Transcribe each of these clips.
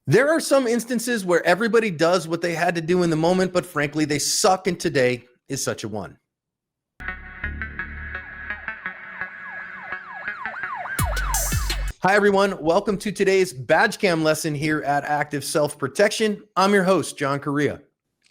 There are some instances where everybody does what they had to do in the moment, but frankly, they suck, and today is such a one. Hi, everyone. Welcome to today's badge cam lesson here at Active Self-Protection. I'm your host, John Correa.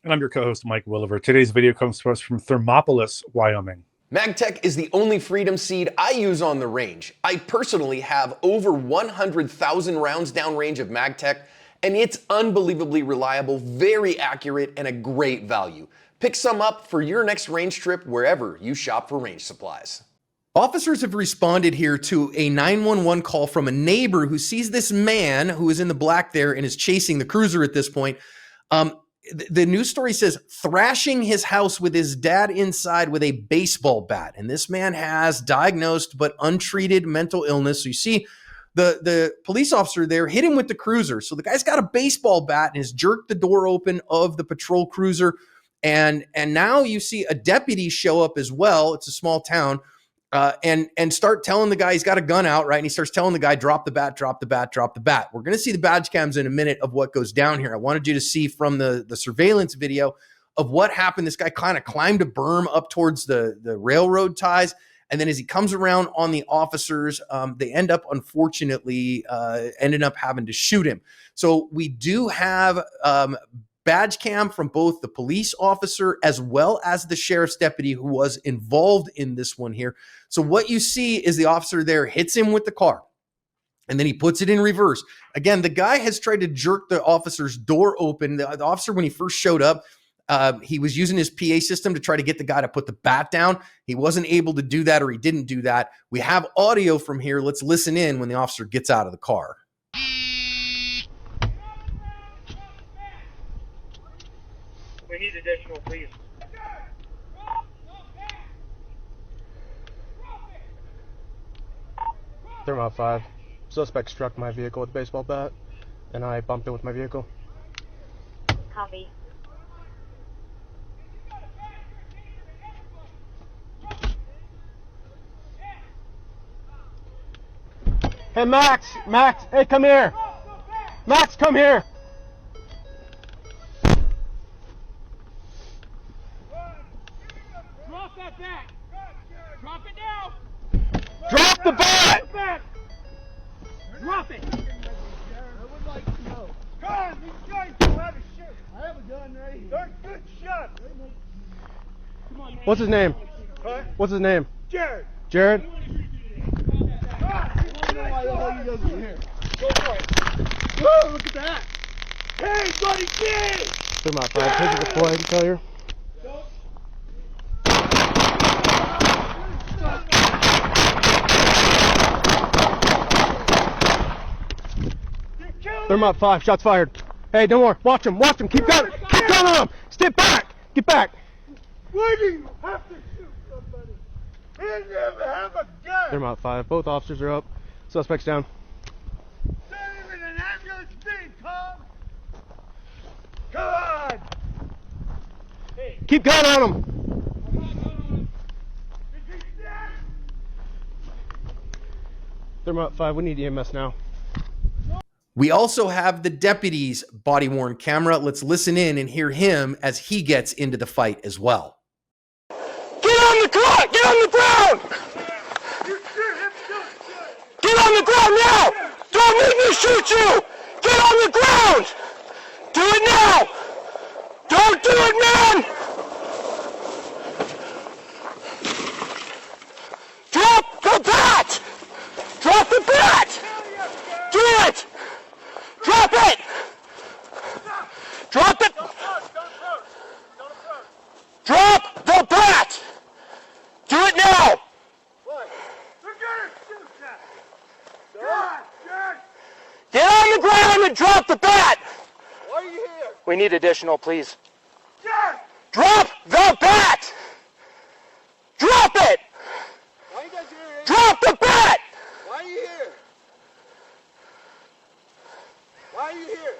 And I'm your co-host, Mike Williver. Today's video comes to us from Thermopolis, Wyoming. MagTech is the only freedom seed I use on the range. I personally have over 100,000 rounds downrange of MagTech, and it's unbelievably reliable, very accurate, and a great value. Pick some up for your next range trip wherever you shop for range supplies. Officers have responded here to a 911 call from a neighbor who sees this man who is in the black there and is chasing the cruiser at this point. The news story says thrashing his house with his dad inside with a baseball bat. And this man has diagnosed but untreated mental illness. So you see the police officer there hit him with the cruiser. So the guy's got a baseball bat and has jerked the door open of the patrol cruiser. And now you see a deputy show up as well. It's a small town. And start telling the guy he's got a gun out, right? And he starts telling the guy, drop the bat, drop the bat, drop the bat. We're going to see the badge cams in a minute of what goes down here. I wanted you to see from the surveillance video of what happened. This guy kind of climbed a berm up towards the railroad ties. And then as he comes around on the officers, they end up, unfortunately, ended up having to shoot him. So we do have badge cam from both the police officer as well as the sheriff's deputy who was involved in this one here. So what you see is the officer there hits him with the car and then he puts it in reverse. Again, the guy has tried to jerk the officer's door open. The officer, when he first showed up, he was using his PA system to try to get the guy to put the bat down. He wasn't able to do that, or he didn't do that. We have audio from here. Let's listen in when the officer gets out of the car. We need additional, please. Thermo 5. Suspect struck my vehicle with a baseball bat, and I bumped it with my vehicle. Copy. Hey, Max! Max! Hey, come here! Max, come here! Drop that bat! Drop it now! Drop the bat! Drop it! I would like to know. God, these guys don't have a shot. I have a gun right here. They're good shots. Come on, man. What's his name? Huh? What's his name? Jared! Jared? I don't know why the hell you guys are here. Go for it. Whoa, look at that! Hey, buddy, kid! Thermo 5. Physical deployed failure. Thermo 5. Shots fired. Hey, don't worry. Watch him. Watch him. Keep going. Keep going on him. Step back. Get back. Why do you have to shoot somebody? He didn't even have a gun! Thermo 5. Both officers are up. Suspect's down. Not even an ambulance being called! Come on! Hey, Keep going on him. is he dead? Thermo 5. We need EMS now. We also have the deputy's body-worn camera. Let's listen in and hear him as he gets into the fight as well. Get on the ground! Get on the ground! You shoot him, shoot! Get on the ground now! Don't make me shoot you! Get on the ground! Do it now! Don't do it, man! Drop the bat! Drop the bat! Do it! Drop it! Drop it! Drop the bat! Do it now! What? They're gonna shoot that! God, Jared! Get on the ground and drop the bat! Why are you here? We need additional, please. Jared! Drop the bat! Drop it! Why are you guys here? Drop the bat! Why are you here? Why are you here?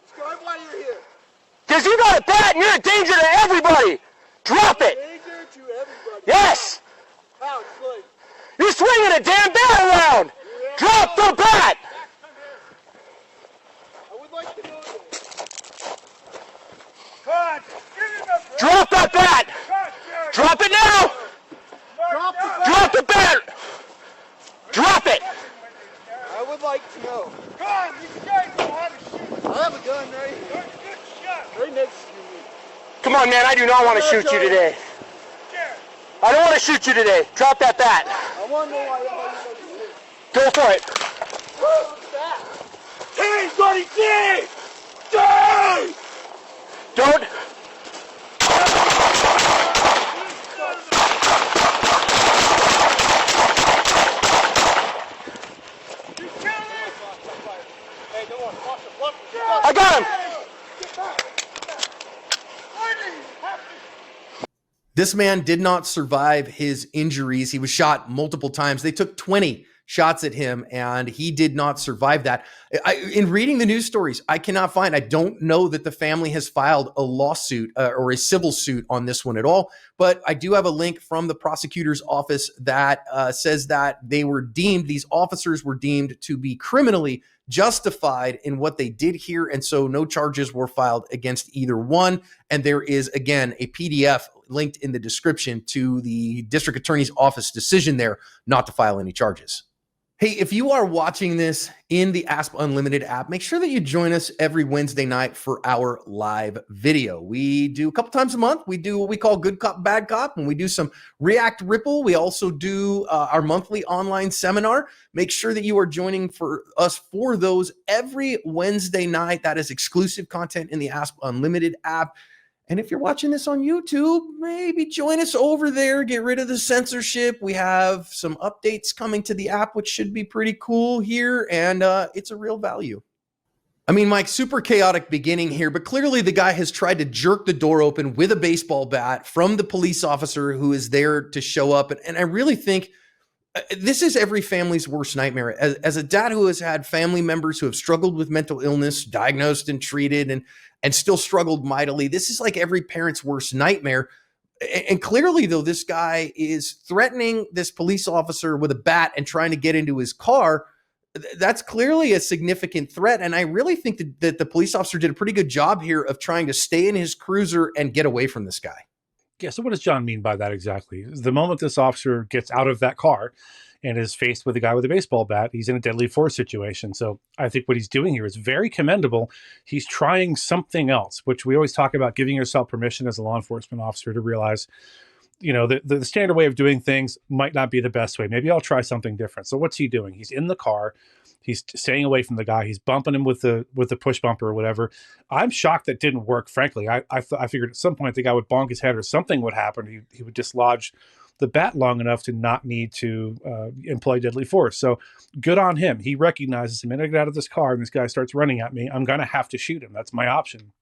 Describe why you're here. Because you got a bat and you're a danger to everybody! Drop it! Danger to everybody. Yes! How? Explain. You're swinging a damn bat around! Drop the bat! God, give him a break. Drop that bat! God, Jared. Drop it now! Drop the bat. Drop the bat! Drop it! I would like to know. Come on, these guys know how to shoot. I have a gun right here. There's a good shot. Right next to me. Come on, man, I do not want to shoot you today. Jared, I don't want to shoot you today. Drop that bat. I want to know why you're shoot. Go for it. What's that? Team, buddy, team! Team! Don't. I got him. This man did not survive his injuries. He was shot multiple times. They took 20 shots at him and he did not survive that. In reading the news stories, I don't know that the family has filed a lawsuit or a civil suit on this one at all, but I do have a link from the prosecutor's office that says that these officers were deemed to be criminally justified in what they did here. And so no charges were filed against either one. And there is, again, a PDF linked in the description to the district attorney's office decision there not to file any charges. Hey, if you are watching this in the ASP Unlimited app, make sure that you join us every Wednesday night for our live video. We do a couple times a month. We do what we call Good Cop, Bad Cop, and we do some React Ripple. We also do our monthly online seminar. Make sure that you are joining for us for those every Wednesday night. That is exclusive content in the ASP Unlimited app. And if you're watching this on YouTube, maybe join us over there. Get rid of the censorship. We have some updates coming to the app, which should be pretty cool here. And it's a real value. I mean, Mike, super chaotic beginning here, but clearly the guy has tried to jerk the door open with a baseball bat from the police officer who is there to show up. And I really think this is every family's worst nightmare. As a dad who has had family members who have struggled with mental illness, diagnosed and treated, and still struggled mightily, this is like every parent's worst nightmare. And clearly, though, this guy is threatening this police officer with a bat and trying to get into his car. That's clearly a significant threat. And I really think that the police officer did a pretty good job here of trying to stay in his cruiser and get away from this guy. Yeah, so what does John mean by that exactly? The moment this officer gets out of that car and is faced with a guy with a baseball bat, he's in a deadly force situation. So I think what he's doing here is very commendable. He's trying something else, which we always talk about, giving yourself permission as a law enforcement officer to realize, you know, the standard way of doing things might not be the best way. Maybe I'll try something different. So what's he doing? He's in the car. He's staying away from the guy. He's bumping him with the push bumper or whatever. I'm shocked that didn't work, frankly. I figured at some point the guy would bonk his head or something would happen. He would dislodge the bat long enough to not need to employ deadly force. So good on him. He recognizes the minute I get out of this car and this guy starts running at me, I'm going to have to shoot him. That's my option.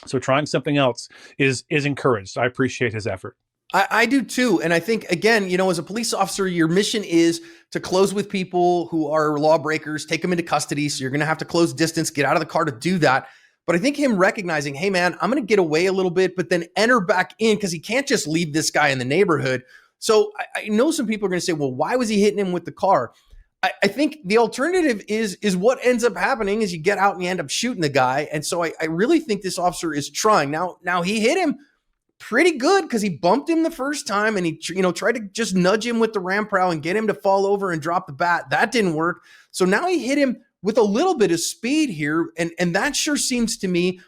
So trying something else is encouraged. I appreciate his effort. I do too. And I think, again, you know, as a police officer, your mission is to close with people who are lawbreakers, take them into custody. So you're going to have to close distance, get out of the car to do that. But I think him recognizing, hey, man, I'm going to get away a little bit, but then enter back in because he can't just leave this guy in the neighborhood. So I know some people are going to say, well, why was he hitting him with the car? I think the alternative is what ends up happening is you get out and you end up shooting the guy. And so I really think this officer is trying. Now he hit him pretty good because he bumped him the first time and he tried to just nudge him with the ram prow and get him to fall over and drop the bat. That didn't work. So now he hit him with a little bit of speed here. And that sure seems to me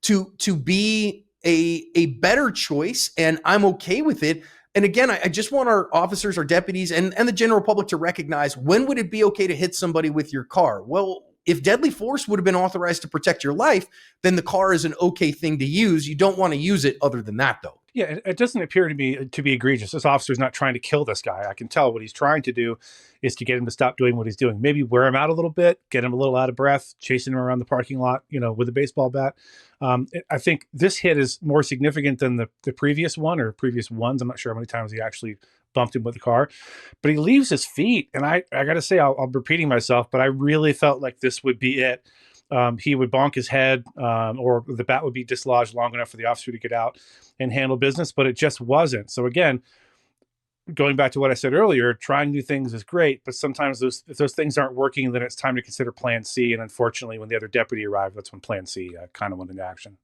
to be a better choice. And I'm okay with it. And again, I just want our officers, our deputies, and the general public to recognize, when would it be okay to hit somebody with your car? Well, if deadly force would have been authorized to protect your life, then the car is an okay thing to use. You don't want to use it other than that, though. Yeah, it doesn't appear to me to be egregious. This officer's not trying to kill this guy. I can tell what he's trying to do is to get him to stop doing what he's doing. Maybe wear him out a little bit, get him a little out of breath, chasing him around the parking lot, with a baseball bat. I think this hit is more significant than the previous one or previous ones. I'm not sure how many times he actually bumped him with the car, but he leaves his feet. And I got to say, I'm repeating myself, but I really felt like this would be it. He would bonk his head or the bat would be dislodged long enough for the officer to get out and handle business, but it just wasn't. So again, going back to what I said earlier, trying new things is great, but sometimes if those things aren't working, then it's time to consider plan C. And unfortunately, when the other deputy arrived, that's when plan C kind of went into action.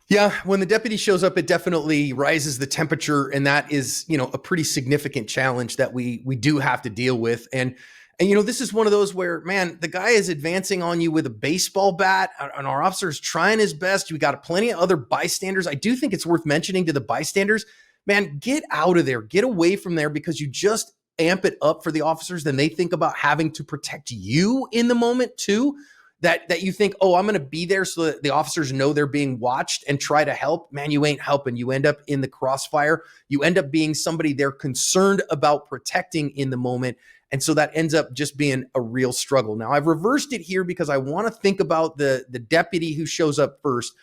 Yeah, when the deputy shows up, it definitely rises the temperature, and that is, a pretty significant challenge that we do have to deal with. And this is one of those where, man, the guy is advancing on you with a baseball bat, and our officer is trying his best. We got plenty of other bystanders. I do think it's worth mentioning to the bystanders, man, get out of there, get away from there, because you just amp it up for the officers. Then they think about having to protect you in the moment too. That you think, oh, I'm going to be there so that the officers know they're being watched and try to help. Man, you ain't helping. You end up in the crossfire. You end up being somebody they're concerned about protecting in the moment. And so that ends up just being a real struggle. Now, I've reversed it here because I want to think about the deputy who shows up first.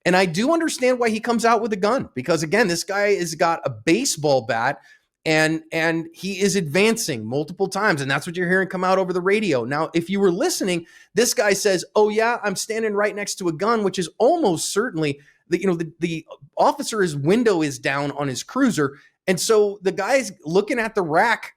And I do understand why he comes out with a gun, because again, this guy has got a baseball bat and he is advancing multiple times, and that's what you're hearing come out over the radio. Now, if you were listening, this guy says, "Oh yeah, I'm standing right next to a gun," which is almost certainly the officer's window is down on his cruiser, and so the guy's looking at the rack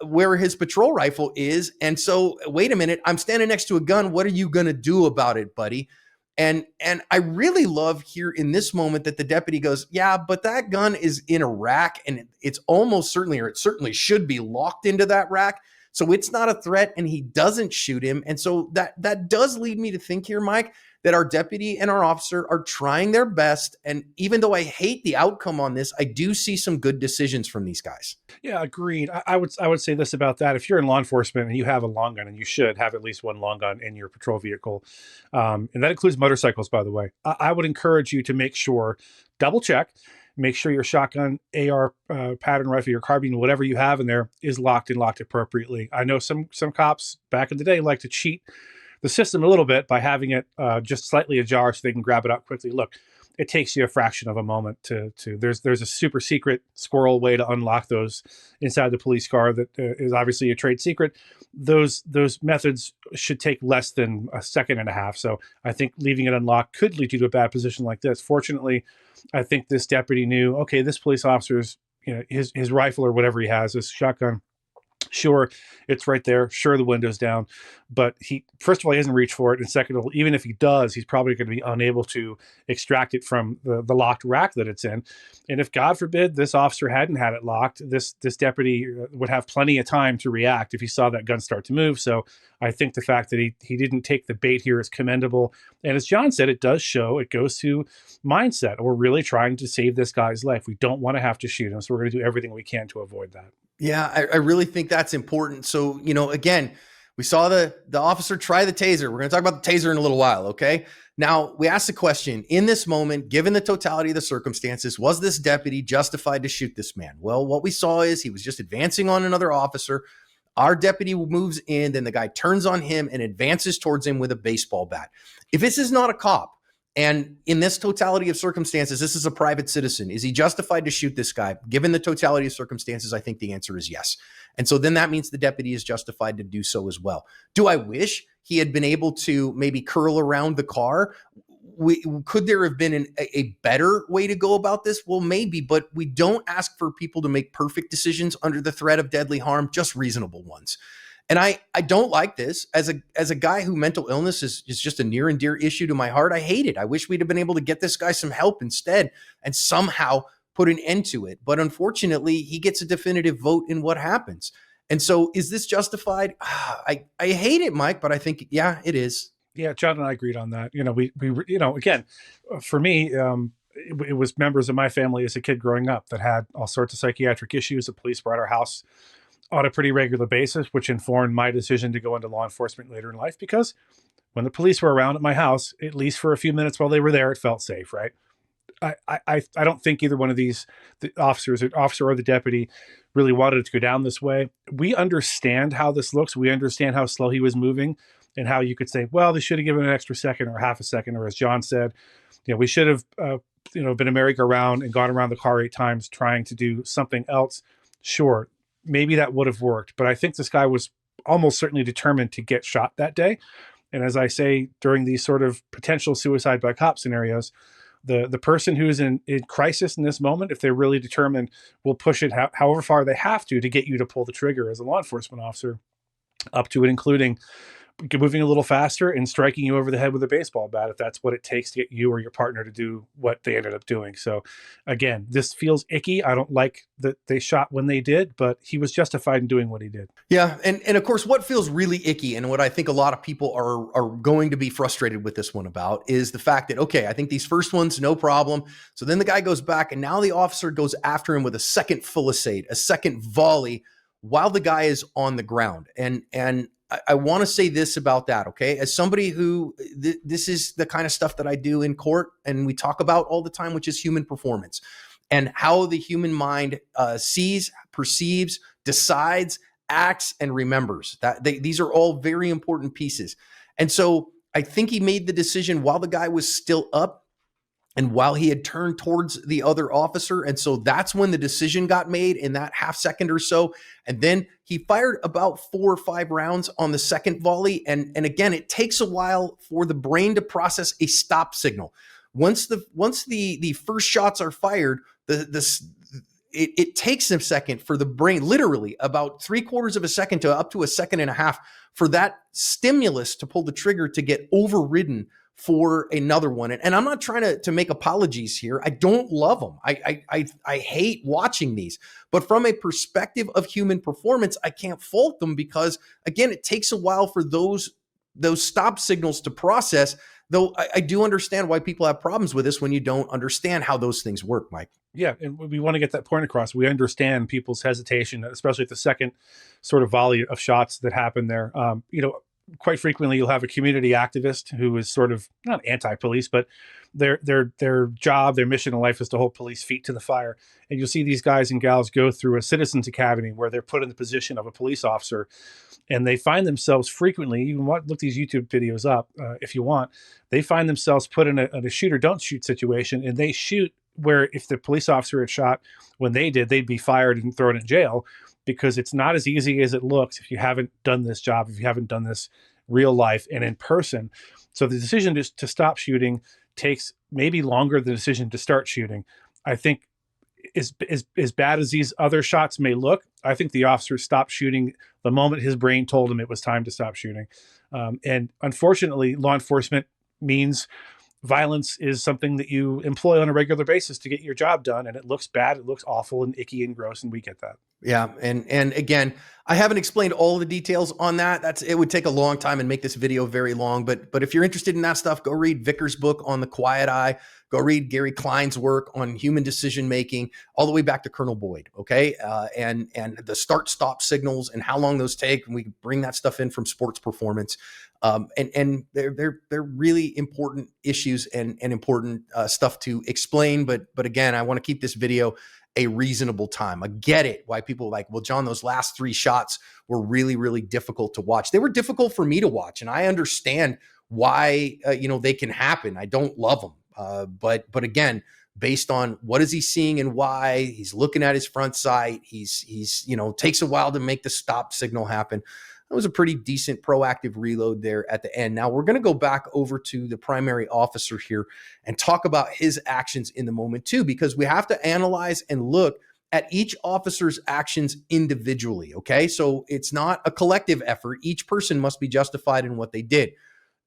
where his patrol rifle is, and so wait a minute, I'm standing next to a gun. What are you gonna do about it, buddy? And I really love here in this moment that the deputy goes, yeah, but that gun is in a rack, and it's almost certainly, or it certainly should be, locked into that rack. So it's not a threat, and he doesn't shoot him. And so that does lead me to think here, Mike, that our deputy and our officer are trying their best. And even though I hate the outcome on this, I do see some good decisions from these guys. Yeah, agreed. I would say this about that. If you're in law enforcement and you have a long gun, and you should have at least one long gun in your patrol vehicle, and that includes motorcycles, by the way, I would encourage you to make sure, double check, make sure your shotgun, AR, pattern rifle, your carbine, whatever you have in there is locked and locked appropriately. I know some cops back in the day like to cheat the system a little bit by having it just slightly ajar so they can grab it out quickly. Look, it takes you a fraction of a moment to there's a super secret squirrel way to unlock those inside the police car that is obviously a trade secret. Those methods should take less than a second and a half. So I think leaving it unlocked could lead you to a bad position like this. Fortunately, I think this deputy knew, okay, this police officer's, his rifle or whatever he has, his shotgun, sure, it's right there. Sure, the window's down, but first of all, he doesn't reach for it, and second of all, even if he does, he's probably going to be unable to extract it from the locked rack that it's in. And if, God forbid, this officer hadn't had it locked, this deputy would have plenty of time to react if he saw that gun start to move. So I think the fact that he didn't take the bait here is commendable. And as John said, it goes to mindset. We're really trying to save this guy's life. We don't want to have to shoot him, so we're going to do everything we can to avoid that. Yeah, I really think that's important. So, again, we saw the officer try the taser. We're going to talk about the taser in a little while, okay? Now, we asked the question, in this moment, given the totality of the circumstances, was this deputy justified to shoot this man? Well, what we saw is he was just advancing on another officer. Our deputy moves in, then the guy turns on him and advances towards him with a baseball bat. If this is not a cop, and in this totality of circumstances, this is a private citizen, is he justified to shoot this guy? Given the totality of circumstances, I think the answer is yes. And so then that means the deputy is justified to do so as well. Do I wish he had been able to maybe curl around the car? Could there have been a better way to go about this? Well, maybe, but we don't ask for people to make perfect decisions under the threat of deadly harm, just reasonable ones. And I don't like this. As a guy who mental illness is just a near and dear issue to my heart, I hate it. I wish we'd have been able to get this guy some help instead and somehow put an end to it. But unfortunately, he gets a definitive vote in what happens. And so is this justified? I hate it, Mike, but I think, yeah, it is. Yeah, John and I agreed on that. We again, for me, it was members of my family as a kid growing up that had all sorts of psychiatric issues. The police were at our house on a pretty regular basis, which informed my decision to go into law enforcement later in life, because when the police were around at my house, at least for a few minutes while they were there, it felt safe, right? I don't think either one of these, the officer or the deputy, really wanted it to go down this way. We understand how this looks. We understand how slow he was moving and how you could say, well, they should have given an extra second or half a second, or as John said, we should have been a merry-go-round and gone around the car 8 times trying to do something else. Sure, maybe that would have worked, but I think this guy was almost certainly determined to get shot that day. And as I say, during these sort of potential suicide by cop scenarios, the person who's in crisis in this moment, if they're really determined, will push it however far they have to get you to pull the trigger as a law enforcement officer, up to and including moving a little faster and striking you over the head with a baseball bat if that's what it takes to get you or your partner to do what they ended up doing. So again, this feels icky. I don't like that they shot when they did, but he was justified in doing what he did. Yeah, and of course, what feels really icky, and what I think a lot of people are going to be frustrated with this one about, is the fact that, okay, I think these first ones, no problem. So then the guy goes back, and now the officer goes after him with a second Fulisade, a second volley, while the guy is on the ground. And I want to say this about that, okay? As somebody who, this is the kind of stuff that I do in court, and we talk about all the time, which is human performance, and how the human mind sees, perceives, decides, acts, and remembers. These are all very important pieces. And so I think he made the decision while the guy was still up and while he had turned towards the other officer. And so that's when the decision got made, in that half second or so. And then he fired about 4 or 5 rounds on the second volley. And again, it takes a while for the brain to process a stop signal. Once the first shots are fired, it takes a second for the brain, literally about 3/4 of a second to up to a second and a half, for that stimulus to pull the trigger to get overridden for another one. And I'm not trying to make apologies here. I don't love them. I hate watching these. But from a perspective of human performance, I can't fault them, because again, it takes a while for those stop signals to process. Though I do understand why people have problems with this when you don't understand how those things work, Mike. Yeah, and we want to get that point across. We understand people's hesitation, especially at the second sort of volley of shots that happen there. Quite frequently you'll have a community activist who is sort of not anti-police, but their job, their mission in life is to hold police feet to the fire. And you'll see these guys and gals go through a citizens academy where they're put in the position of a police officer, and they find themselves frequently, you can look these YouTube videos up if you want, they find themselves put in a shoot or don't shoot situation, and they shoot where if the police officer had shot when they did, they'd be fired and thrown in jail, because it's not as easy as it looks if you haven't done this job, if you haven't done this real life and in person. So the decision to stop shooting takes maybe longer than the decision to start shooting. I think as bad as these other shots may look, I think the officer stopped shooting the moment his brain told him it was time to stop shooting. And unfortunately, law enforcement means violence is something that you employ on a regular basis to get your job done. And it looks bad. It looks awful and icky and gross. And we get that. Yeah. And again, I haven't explained all the details on that. It would take a long time and make this video very long, but if you're interested in that stuff, go read Vickers' book on the quiet eye, go read Gary Klein's work on human decision-making, all the way back to Colonel Boyd. Okay. And the start-stop signals and how long those take. And we can bring that stuff in from sports performance. And they're really important issues and important stuff to explain. But again, I want to keep this video a reasonable time. I get it why people are like, well, John, those last 3 shots were really, really difficult to watch. They were difficult for me to watch, and I understand why they can happen. I don't love them, but again, based on what is he seeing and why, he's looking at his front sight. He's takes a while to make the stop signal happen. That was a pretty decent proactive reload there at the end. Now we're going to go back over to the primary officer here and talk about his actions in the moment too, because we have to analyze and look at each officer's actions individually. Okay. So it's not a collective effort. Each person must be justified in what they did.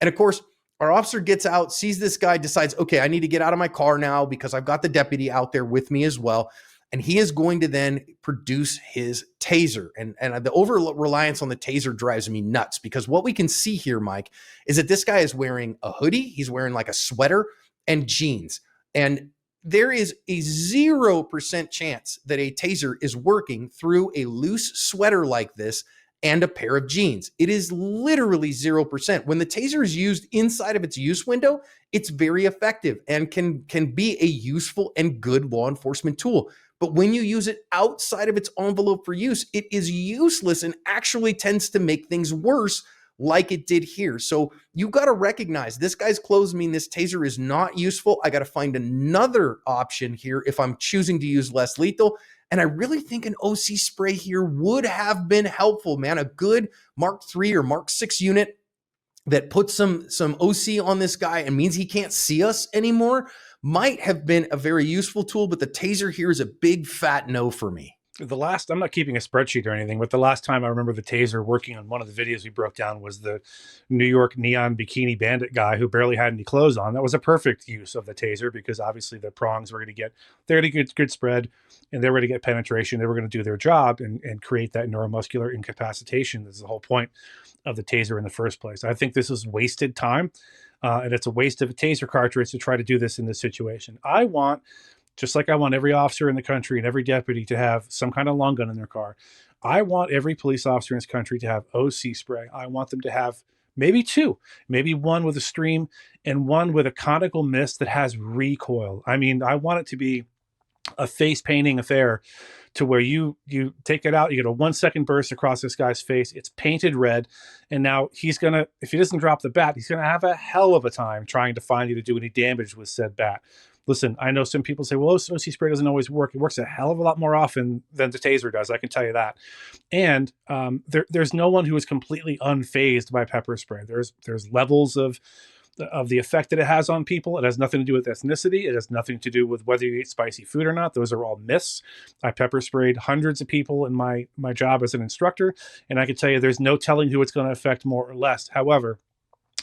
And of course, our officer gets out, sees this guy, decides, okay, I need to get out of my car now because I've got the deputy out there with me as well. And he is going to then produce his taser. And the over-reliance on the taser drives me nuts, because what we can see here, Mike, is that this guy is wearing a hoodie. He's wearing like a sweater and jeans. And there is a 0% chance that a taser is working through a loose sweater like this and a pair of jeans. It is literally 0%. When the taser is used inside of its use window, it's very effective and can be a useful and good law enforcement tool. But when you use it outside of its envelope for use, it is useless and actually tends to make things worse, like it did here. So you got to recognize this guy's clothes mean this taser is not useful. I got to find another option here if I'm choosing to use less lethal. And I really think an OC spray here would have been helpful, man. A good Mark III or Mark VI unit that puts some OC on this guy and means he can't see us anymore might have been a very useful tool, but the taser here is a big fat no for me. I'm not keeping a spreadsheet or anything, but the last time I remember the taser working on one of the videos we broke down was the New York neon bikini bandit guy who barely had any clothes on. That was a perfect use of the taser because obviously the prongs were going to get, they're going to get good spread and they were going to get penetration. They were going to do their job and create that neuromuscular incapacitation. That's the whole point of the taser in the first place. I think this is wasted time. And it's a waste of a taser cartridge to try to do this in this situation. Just like I want every officer in the country and every deputy to have some kind of long gun in their car, I want every police officer in this country to have OC spray. I want them to have maybe two, maybe one with a stream and one with a conical mist that has recoil. I mean, I want it to be a face painting affair to where you take it out, you get a 1 second burst across this guy's face. It's painted red. And now if he doesn't drop the bat, he's going to have a hell of a time trying to find you to do any damage with said bat. Listen, I know some people say, well, OC spray doesn't always work. It works a hell of a lot more often than the taser does. I can tell you that. And there's no one who is completely unfazed by pepper spray. There's levels of the effect that it has on people. It has nothing to do with ethnicity. It has nothing to do with whether you eat spicy food or not. Those are all myths. I pepper sprayed hundreds of people in my job as an instructor, and I can tell you there's no telling who it's going to affect more or less. However,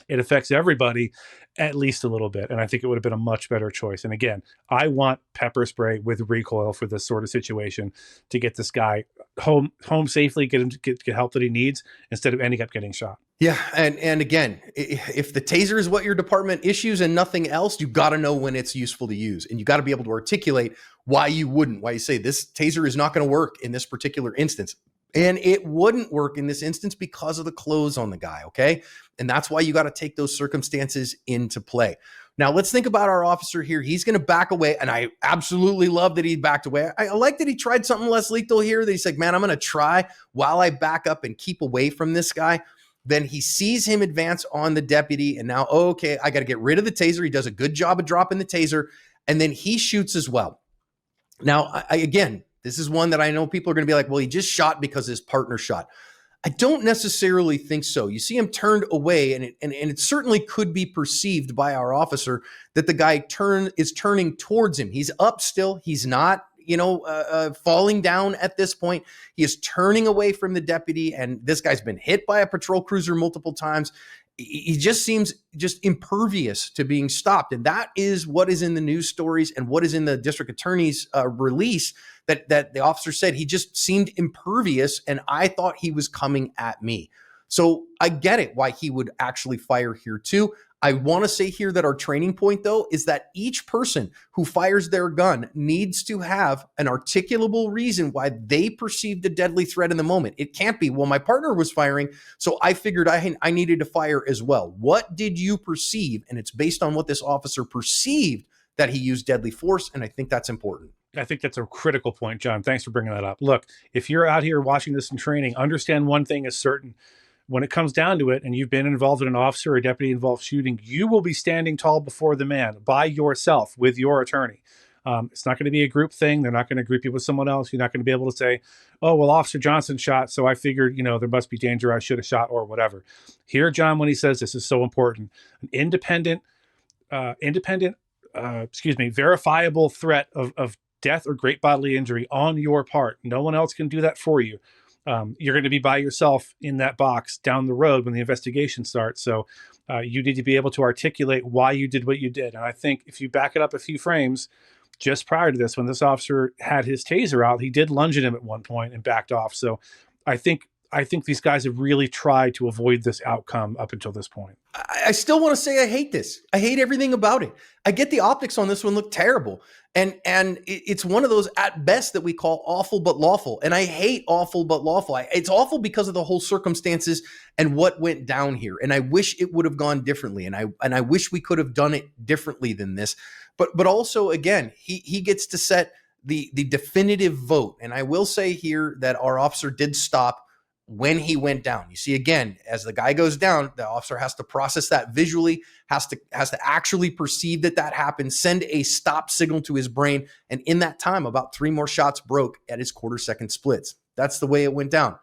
it affects everybody at least a little bit. And I think it would have been a much better choice. And again, I want pepper spray with recoil for this sort of situation to get this guy home safely, get him to get help that he needs instead of ending up getting shot. Yeah. And again, if the taser is what your department issues and nothing else, you got to know when it's useful to use. And you got to be able to articulate why you say this taser is not going to work in this particular instance. And it wouldn't work in this instance because of the clothes on the guy, okay? And that's why you got to take those circumstances into play. Now, let's think about our officer here. He's going to back away, and I absolutely love that he backed away. I like that he tried something less lethal here, that he's like, man, I'm going to try while I back up and keep away from this guy. Then he sees him advance on the deputy, and now, okay, I got to get rid of the taser. He does a good job of dropping the taser, and then he shoots as well. Now, again, this is one that I know people are going to be like, well, he just shot because his partner shot. I don't necessarily think so. You see him turned away, and it certainly could be perceived by our officer that the guy is turning towards him. He's up still. He's not, falling down at this point. He is turning away from the deputy, and this guy's been hit by a patrol cruiser multiple times. He just seems just impervious to being stopped. And that is what is in the news stories and what is in the district attorney's release, that the officer said he just seemed impervious and I thought he was coming at me. So I get it why he would actually fire here too. I want to say here that our training point, though, is that each person who fires their gun needs to have an articulable reason why they perceived a deadly threat in the moment. It can't be, well, my partner was firing, so I figured I needed to fire as well. What did you perceive? And it's based on what this officer perceived that he used deadly force, and I think that's important. I think that's a critical point, John. Thanks for bringing that up. Look, if you're out here watching this in training, understand one thing is certain. When it comes down to it, and you've been involved in an officer or deputy involved shooting, you will be standing tall before the man by yourself with your attorney. It's not going to be a group thing. They're not going to group you with someone else. You're not going to be able to say, oh, well, Officer Johnson shot, so I figured, there must be danger. I should have shot or whatever. Here, John, when he says this is so important, an independent, verifiable threat of death or great bodily injury on your part. No one else can do that for you. You're going to be by yourself in that box down the road when the investigation starts. So you need to be able to articulate why you did what you did. And I think if you back it up a few frames, just prior to this, when this officer had his taser out, he did lunge at him at one point and backed off. So I think these guys have really tried to avoid this outcome up until this point. I still want to say I hate this. I hate everything about it. I get the optics on this one look terrible. And it's one of those at best that we call awful but lawful. And I hate awful but lawful. It's awful because of the whole circumstances and what went down here. And I wish it would have gone differently. And I wish we could have done it differently than this. But also, again, he gets to set the definitive vote. And I will say here that our officer did stop when he went down. You see, again, as the guy goes down, the officer has to process that visually, has to actually perceive that happened, send a stop signal to his brain. And in that time, about 3 more shots broke at his quarter-second splits. That's the way it went down.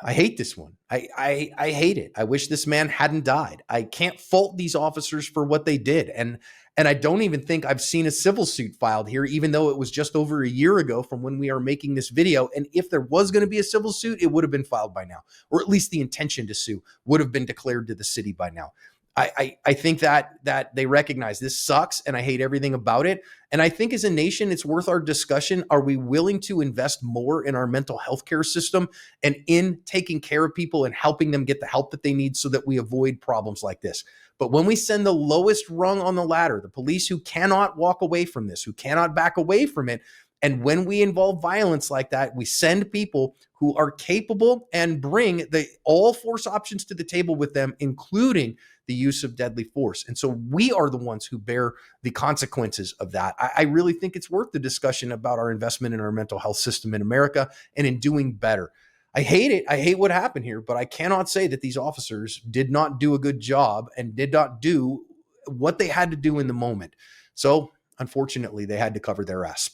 I hate this one. I hate it. I wish this man hadn't died. I can't fault these officers for what they did. And I don't even think I've seen a civil suit filed here, even though it was just over a year ago from when we are making this video. And if there was going to be a civil suit, it would have been filed by now, or at least the intention to sue would have been declared to the city by now. I think that they recognize this sucks, and I hate everything about it. And I think as a nation, it's worth our discussion. Are we willing to invest more in our mental health care system and in taking care of people and helping them get the help that they need so that we avoid problems like this? But when we send the lowest rung on the ladder, the police who cannot walk away from this, who cannot back away from it, and when we involve violence like that, we send people who are capable and bring the all force options to the table with them, including the use of deadly force. And so we are the ones who bear the consequences of that. I really think it's worth the discussion about our investment in our mental health system in America and in doing better. I hate it. I hate what happened here, but I cannot say that these officers did not do a good job and did not do what they had to do in the moment. So unfortunately, they had to cover their ass.